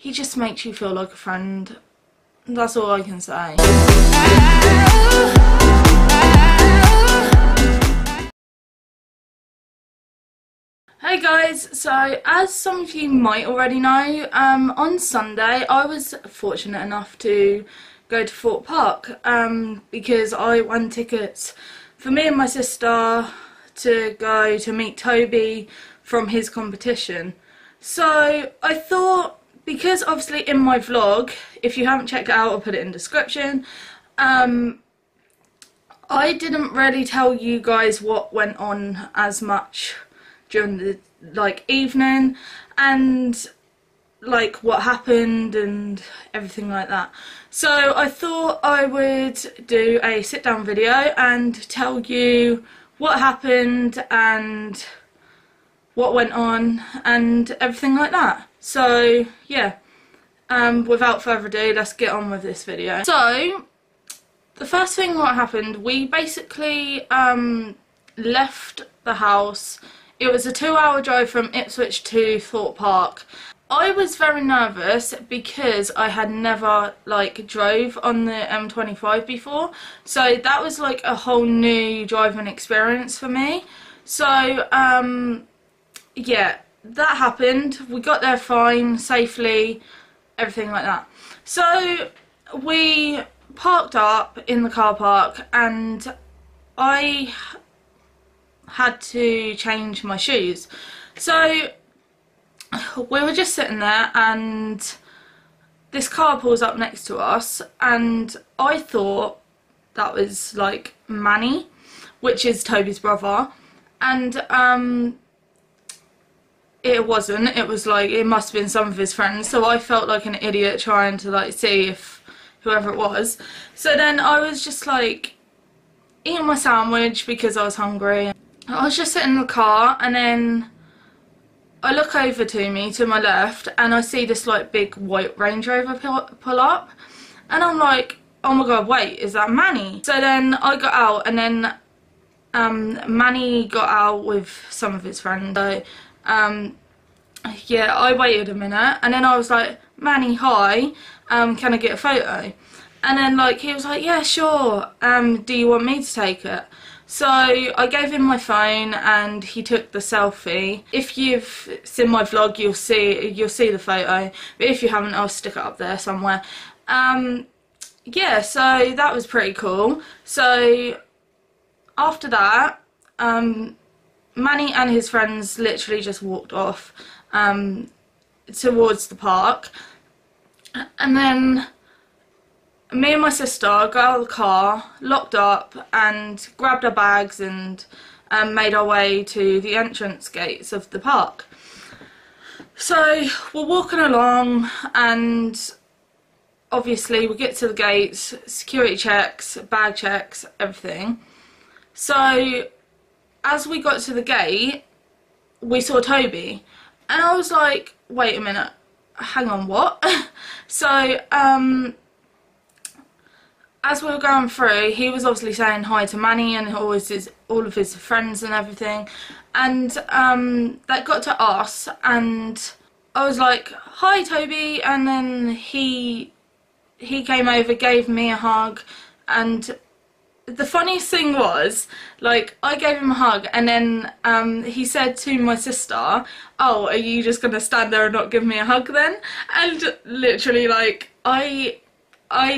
he just makes you feel like a friend. That's all I can say. Hey guys, so as some of you might already know, on Sunday I was fortunate enough to go to Thorpe Park because I won tickets for me and my sister to go to meet Toby from his competition. So I thought, because obviously in my vlog, if you haven't checked it out, I'll put it in the description, I didn't really tell you guys what went on as much during the evening and what happened and everything like that. So I thought I would do a sit down video and tell you what happened and what went on and everything like that. So yeah, without further ado, let's get on with this video. So the first thing what happened, we basically left the house. It was a 2-hour drive from Ipswich to Thorpe Park. I was very nervous because I had never drove on the M25 before, so that was a whole new driving experience for me. So yeah, that happened. We got there fine, safely, everything like that. So we parked up in the car park and I had to change my shoes. So we were just sitting there and this car pulls up next to us and I thought that was Manny, which is Toby's brother, and it wasn't. It was it must have been some of his friends, so I felt like an idiot trying to see if whoever it was. So then I was just eating my sandwich because I was hungry. I was just sitting in the car and then I look over to my left, and I see this big white Range Rover pull up, and I'm like, oh my god, wait, is that Manny? So then I got out, and then Manny got out with some of his friends. So yeah, I waited a minute and then I was like, Manny, hi, can I get a photo? And then he was like, yeah, sure, do you want me to take it? So I gave him my phone and he took the selfie. If you've seen my vlog, you'll see the photo, but if you haven't, I'll stick it up there somewhere. Yeah, so that was pretty cool. So after that, Manny and his friends literally just walked off towards the park, and then me and my sister got out of the car, locked up and grabbed our bags and made our way to the entrance gates of the park. So we're walking along and obviously we get to the gates, security checks, bag checks, everything. So as we got to the gate, we saw Toby and I was like, wait a minute, hang on, what? So as we were going through, he was obviously saying hi to Manny and all of his friends and everything, and that got to us and I was like, hi Toby, and then he came over, gave me a hug, and the funniest thing was, I gave him a hug and then he said to my sister, oh, are you just gonna stand there and not give me a hug then? And literally I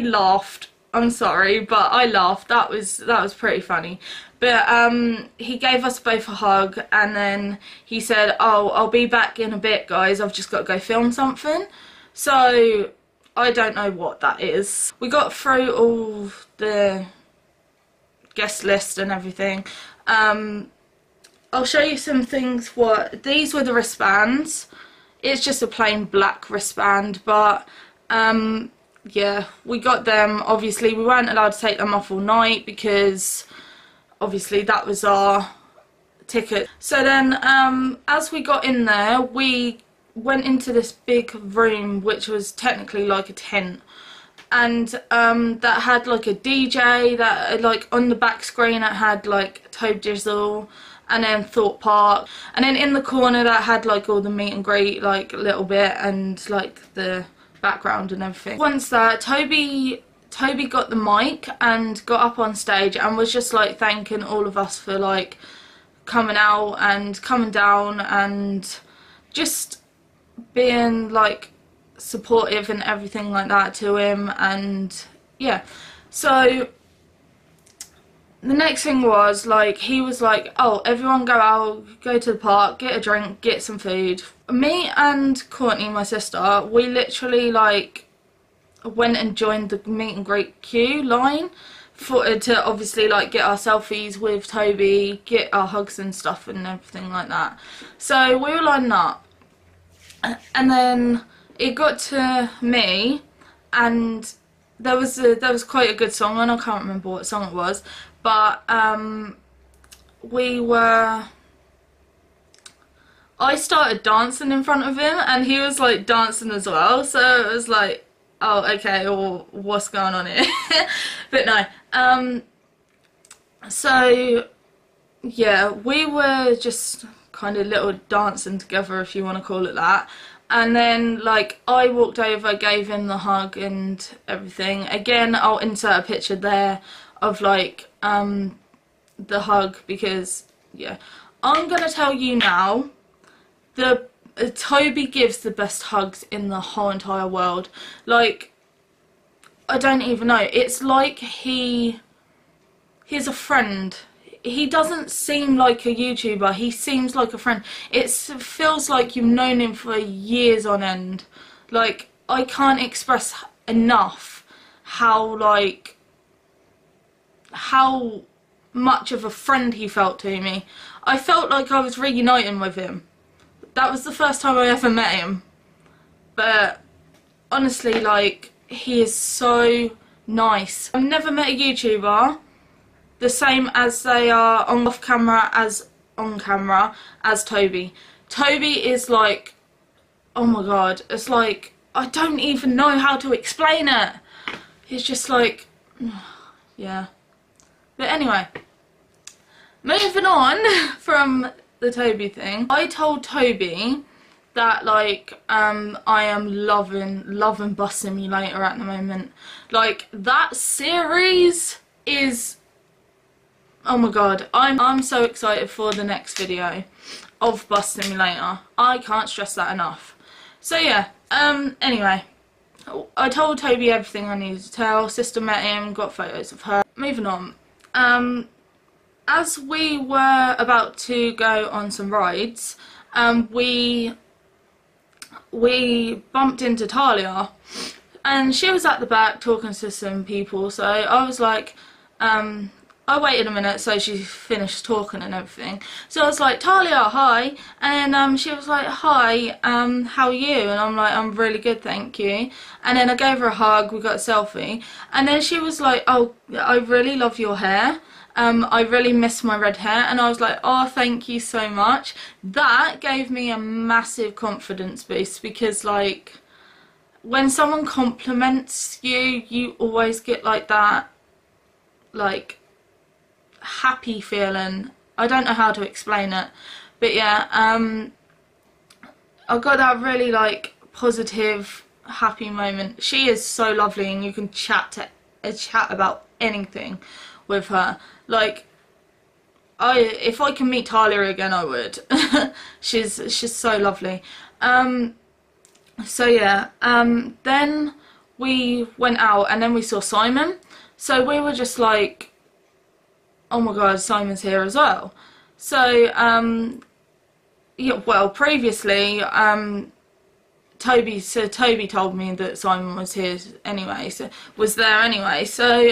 laughed. I'm sorry, but I laughed. That was pretty funny. But he gave us both a hug and then he said, oh, I'll be back in a bit guys, I've just got to go film something. So I don't know what that is. We got through all the guest list and everything. I'll show you some things. These were the wristbands. It's just a plain black wristband, but yeah, we got them. Obviously we weren't allowed to take them off all night because obviously that was our ticket. So then as we got in there, we went into this big room which was technically like a tent, and that had a DJ that on the back screen it had Tbjzl, and then Thorpe Park, and then in the corner that had like all the meet and greet, like a little bit, and like the background and everything. Once that, Toby got the mic and got up on stage and was just like thanking all of us for like coming out and coming down and just being like supportive and everything like that to him. And yeah, so the next thing was like, he was like, oh, everyone go out, go to the park, get a drink, get some food. Me and Courtney, my sister, we literally like went and joined the meet and greet queue line to obviously like get our selfies with Toby, get our hugs and stuff and everything like that. So we were lining up, and then it got to me, and there was quite a good song on. I can't remember what song it was, but I started dancing in front of him and he was like dancing as well, so it was like, oh okay, or what's going on here? But no, so yeah, we were just kind of little dancing together, if you want to call it that. And then like I walked over, gave him the hug and everything. Again, I'll insert a picture there of like the hug, because yeah, I'm gonna tell you now, Toby gives the best hugs in the whole entire world. Like, I don't even know, it's like he's a friend. He doesn't seem like a YouTuber, he seems like a friend. It feels like you've known him for years on end. Like, I can't express enough how much of a friend he felt to me. I felt like I was reuniting with him. That was the first time I ever met him. But honestly, like, he is so nice. I've never met a YouTuber the same as they are off camera as on camera as Toby. Toby is like, oh my god, it's like, I don't even know how to explain it. He's just like, yeah. But anyway, moving on from the Toby thing, I told Toby that like I am loving Bus Simulator at the moment. Like, that series is, oh my god, I'm so excited for the next video of Bus Simulator. I can't stress that enough. So yeah, anyway, I told Toby everything I needed to tell. Sister met him, got photos of her. Moving on. As we were about to go on some rides, we bumped into Talia, and she was at the back talking to some people, so I was like, I waited a minute so she finished talking and everything. So I was like, Talia, hi. And she was like, hi, how are you? And I'm like, I'm really good, thank you. And then I gave her a hug, we got a selfie. And then she was like, oh, I really love your hair. I really miss my red hair. And I was like, oh, thank you so much. That gave me a massive confidence boost, because like, when someone compliments you, you always get like that, like, happy feeling. I don't know how to explain it, but yeah, I got that really like positive, happy moment. She is so lovely, and you can chat about anything with her. Like, if I can meet Talia again, I would. she's so lovely. So yeah, then we went out and then we saw Simon. So we were just like, oh my god, Simon's here as well. So, yeah, well, previously, Toby told me that Simon was here anyway, so, was there anyway. So,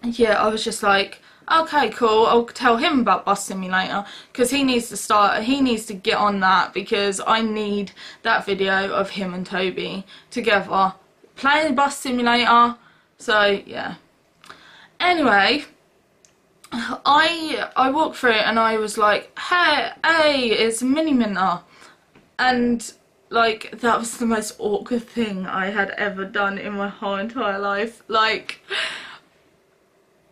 yeah, I was just like, okay, cool, I'll tell him about Bus Simulator, because he needs to get on that, because I need that video of him and Toby together playing Bus Simulator. So, yeah. Anyway, I walked through and I was like, hey, it's Mini Minter. And like, that was the most awkward thing I had ever done in my whole entire life. Like,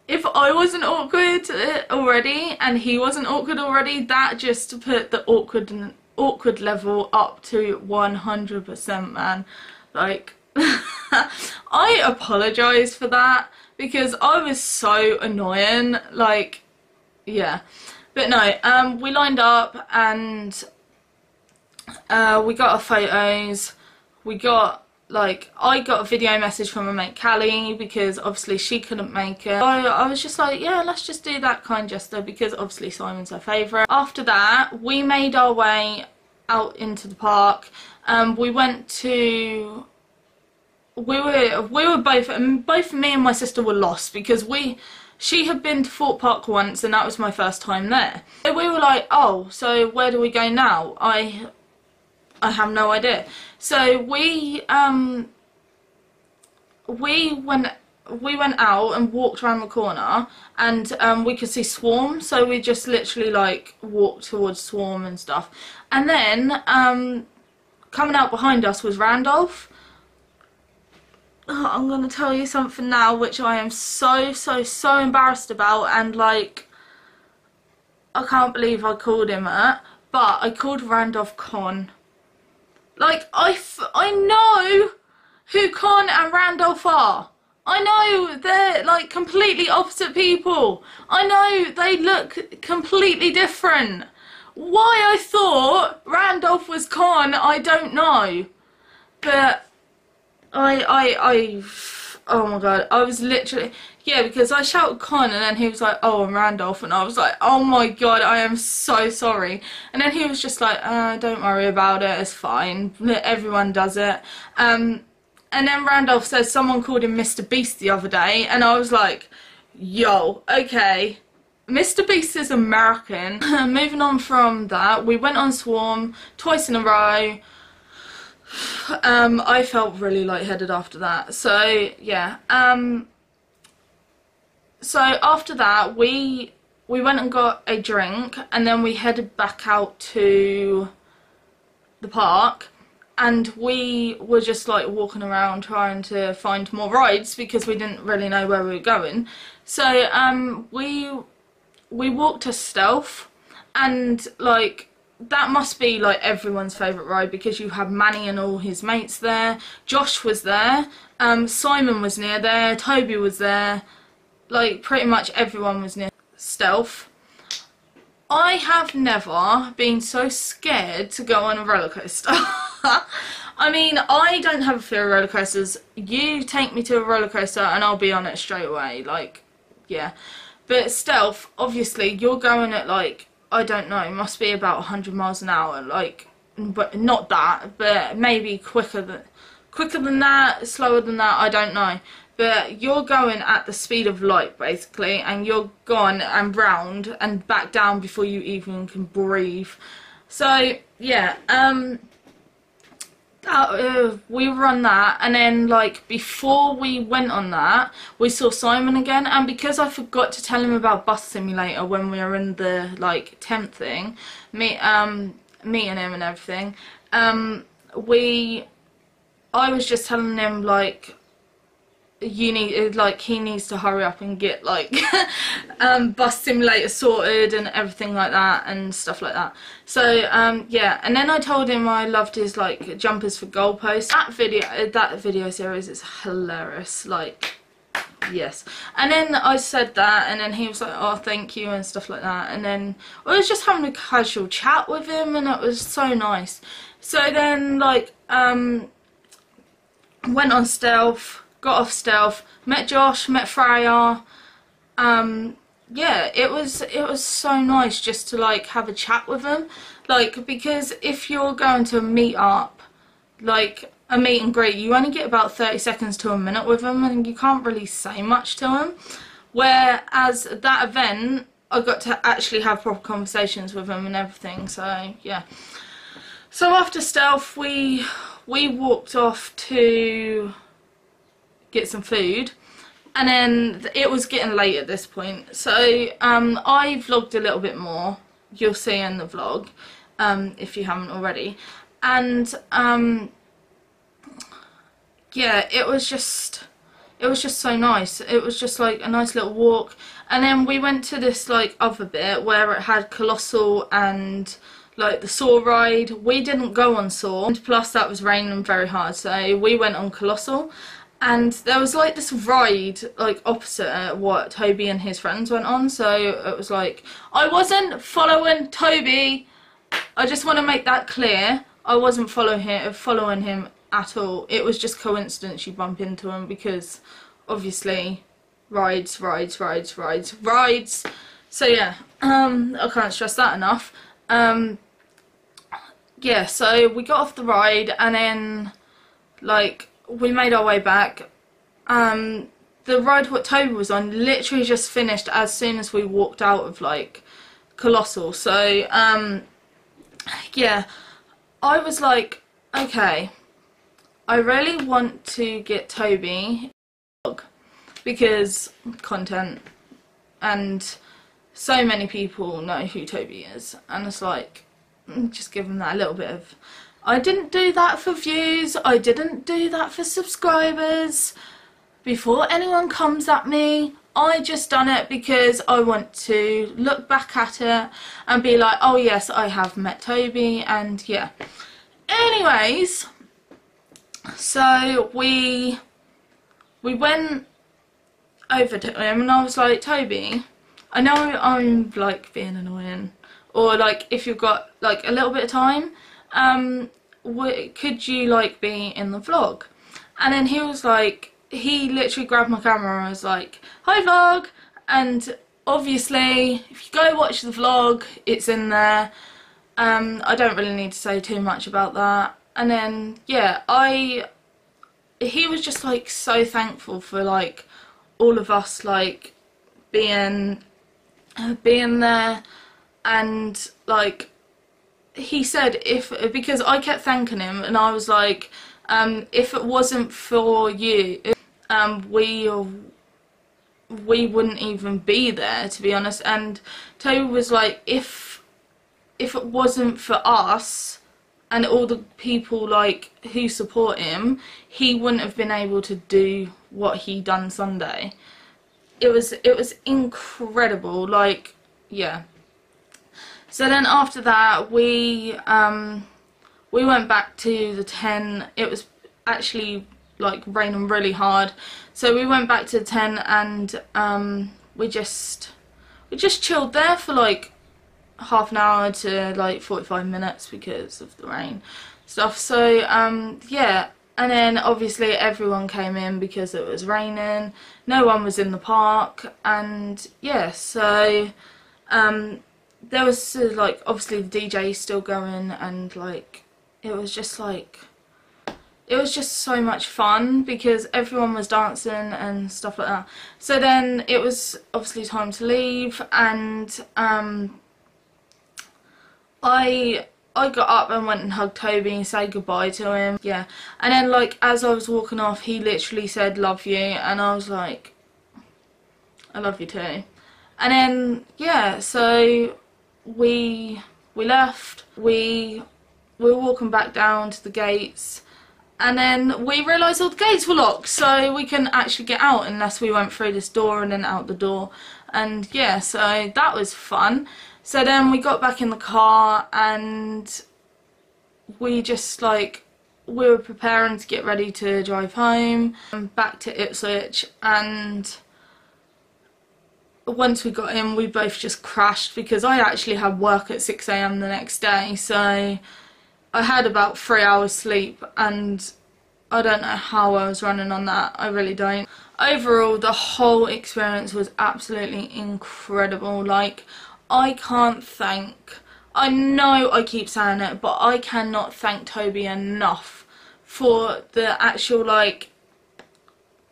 if I wasn't awkward already and he wasn't awkward already, that just put the awkward level up to 100%, man. Like, I apologise for that because I was so annoying, like, yeah. But no, we lined up and we got our photos. We got, like, I got a video message from my mate Callie because obviously she couldn't make it. I was just like, yeah, let's just do that kind gesture because obviously Simon's her favourite. After that, we made our way out into the park. We went to... We were both me and my sister were lost because she had been to Thorpe Park once and that was my first time there. So we were like, oh, so where do we go now? I have no idea. So we went out and walked around the corner and we could see Swarm, so we just literally like walked towards Swarm and stuff. And then coming out behind us was Randolph. I'm gonna tell you something now which I am so embarrassed about, and like I can't believe I called him that, but I called Randolph Con. Like, I know who Con and Randolph are. I know they're like completely opposite people. I know they look completely different. Why I thought Randolph was Con, I don't know. But oh my god, I was literally, yeah, because I shouted Con and then he was like, oh, I'm Randolph, and I was like, oh my god, I am so sorry. And then he was just like, don't worry about it, it's fine, everyone does it. And then Randolph says someone called him Mr. Beast the other day, and I was like, yo, okay, Mr. Beast is American. Moving on from that, we went on Swarm twice in a row. I felt really lightheaded after that, so yeah. So after that we went and got a drink and then we headed back out to the park, and we were just like walking around trying to find more rides because we didn't really know where we were going. So we walked to Stealth, and like that must be like everyone's favourite ride because you have Manny and all his mates there. Josh was there, Simon was near there, Toby was there, like pretty much everyone was near Stealth. I have never been so scared to go on a roller coaster. I mean, I don't have a fear of roller coasters. You take me to a roller coaster and I'll be on it straight away, like, yeah. But Stealth, obviously, you're going at like, I don't know, it must be about 100 miles an hour, like, but not that, but maybe quicker than that, slower than that, I don't know. But you're going at the speed of light, basically, and you're gone and round and back down before you even can breathe. So, yeah, we were on that, and then like before we went on that we saw Simon again, and because I forgot to tell him about Bus Simulator when we were in the like tent thing, meeting him and everything, I was just telling him like he needs to hurry up and get like Bus Simulator sorted and everything like that and stuff like that. So yeah, and then I told him I loved his like jumpers for goalposts. That video series is hilarious, like, yes. And then I said that, and then he was like, oh, thank you and stuff like that, and then I was just having a casual chat with him and it was so nice. So then like went on Stealth, got off Stealth, met Josh, met Freya. Yeah, it was so nice just to like have a chat with him, like, because if you're going to meet up, like a meet and greet, you only get about 30 seconds to a minute with him and you can't really say much to him, whereas that event I got to actually have proper conversations with him and everything. So yeah, so after Stealth we walked off to get some food, and then it was getting late at this point, so I vlogged a little bit more, you'll see in the vlog if you haven't already, and yeah, it was it was just so nice. It was just like a nice little walk. And then we went to this like other bit where it had Colossal and like the Saw ride. We didn't go on Saw, and plus that was raining very hard, so we went on Colossal. And there was like this ride like opposite what Toby and his friends went on, so it was like, I wasn't following Toby. I just want to make that clear. I wasn't following him at all. It was just coincidence you bump into him, because obviously rides. So yeah, I can't stress that enough. Yeah, so we got off the ride, and then like we made our way back. The ride what Toby was on literally just finished as soon as we walked out of like Colossal. So yeah, I was like, okay, I really want to get Toby a vlog, because content, and so many people know who Toby is, and it's like, just give him that a little bit of, I didn't do that for views, I didn't do that for subscribers. Before anyone comes at me, I just done it because I want to look back at it and be like, oh yes, I have met Toby. And yeah, anyways, so we went over to him, and I was like, Toby, I know I'm like being annoying, or like if you've got like a little bit of time, could you like be in the vlog? And then he was like, he literally grabbed my camera and was like, hi vlog. And obviously if you go watch the vlog, it's in there. I don't really need to say too much about that. And then yeah, he was just like so thankful for like all of us like being there. And like he said, because I kept thanking him, and I was like, if it wasn't for you, we wouldn't even be there, to be honest. And Toby was like, if it wasn't for us and all the people like who support him, he wouldn't have been able to do what he done Sunday. It was incredible, like, yeah. So then after that, we went back to the tent. It was actually like raining really hard, so we went back to the tent, and we just chilled there for like half an hour to like 45 minutes because of the rain stuff. So yeah, and then obviously everyone came in because it was raining. No one was in the park, and yeah, so there was like obviously the DJ still going, and like it was just so much fun because everyone was dancing and stuff like that. So then it was obviously time to leave, and I got up and went and hugged Toby and said goodbye to him. Yeah, and then like as I was walking off, he literally said love you, and I was like, I love you too. And then yeah, so we left. We were walking back down to the gates, and then we realised all the gates were locked, so we couldn't actually get out unless we went through this door and then out the door. And yeah, so that was fun. So then we got back in the car, and we just like, we were preparing to get ready to drive home back to Ipswich. And once we got in, we both just crashed because I actually had work at 6 AM the next day, so I had about 3 hours sleep, and I don't know how I was running on that. I really don't. Overall, the whole experience was absolutely incredible. Like, I can't thank, I know I keep saying it, but I cannot thank Toby enough for the actual, like,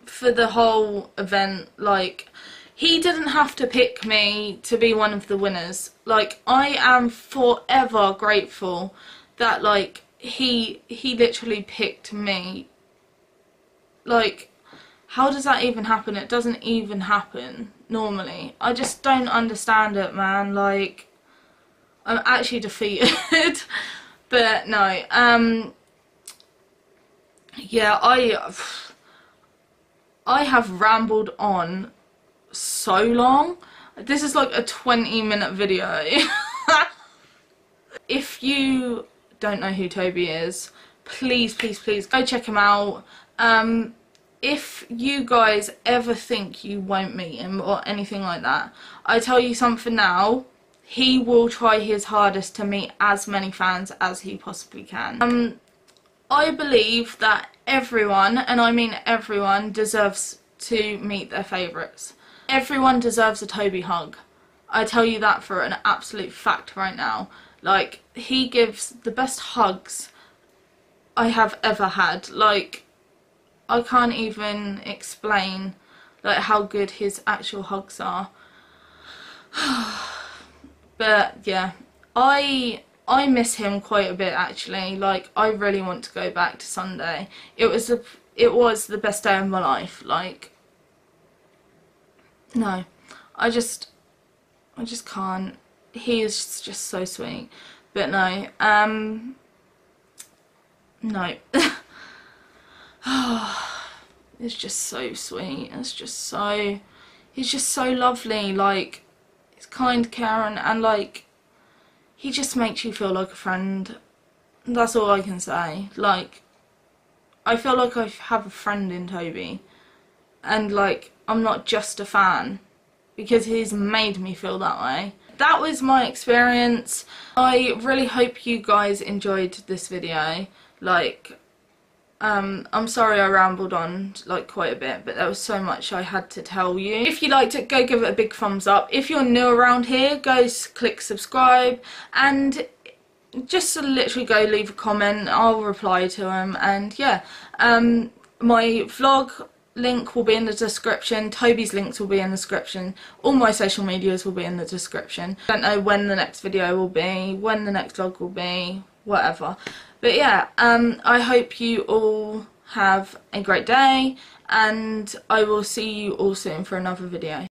for the whole event. Like, he didn't have to pick me to be one of the winners. Like, I am forever grateful that like he literally picked me. Like, how does that even happen? It doesn't even happen normally. I just don't understand it, man. Like, I'm actually defeated. But no, yeah, I have rambled on so long. This is like a 20-minute video. If you don't know who Toby is, please, please, please go check him out. If you guys ever think you won't meet him or anything like that, I tell you something now, he will try his hardest to meet as many fans as he possibly can. I believe that everyone, and I mean everyone, deserves to meet their favourites. Everyone deserves a Toby hug. I tell you that for an absolute fact right now. Like, he gives the best hugs I have ever had. Like, I can't even explain like how good his actual hugs are. But yeah, I miss him quite a bit actually. Like, I really want to go back to Sunday. It was the best day of my life. Like, no, I just can't. He is just so sweet. But no, no. It's just so sweet. It's just so, he's just so lovely. Like, he's kind, caring, and like, he just makes you feel like a friend. That's all I can say. Like, I feel like I have a friend in Toby, and like, I'm not just a fan, because he's made me feel that way. That was my experience. I really hope you guys enjoyed this video. Like, I'm sorry I rambled on like quite a bit, but there was so much I had to tell you. If you liked it, go give it a big thumbs up. If you're new around here, go click subscribe, and just literally go leave a comment. I'll reply to them. And yeah, my vlog link will be in the description. Toby's links will be in the description. All my social medias will be in the description. I don't know when the next video will be, when the next vlog will be, whatever. But yeah, I hope you all have a great day, and I will see you all soon for another video.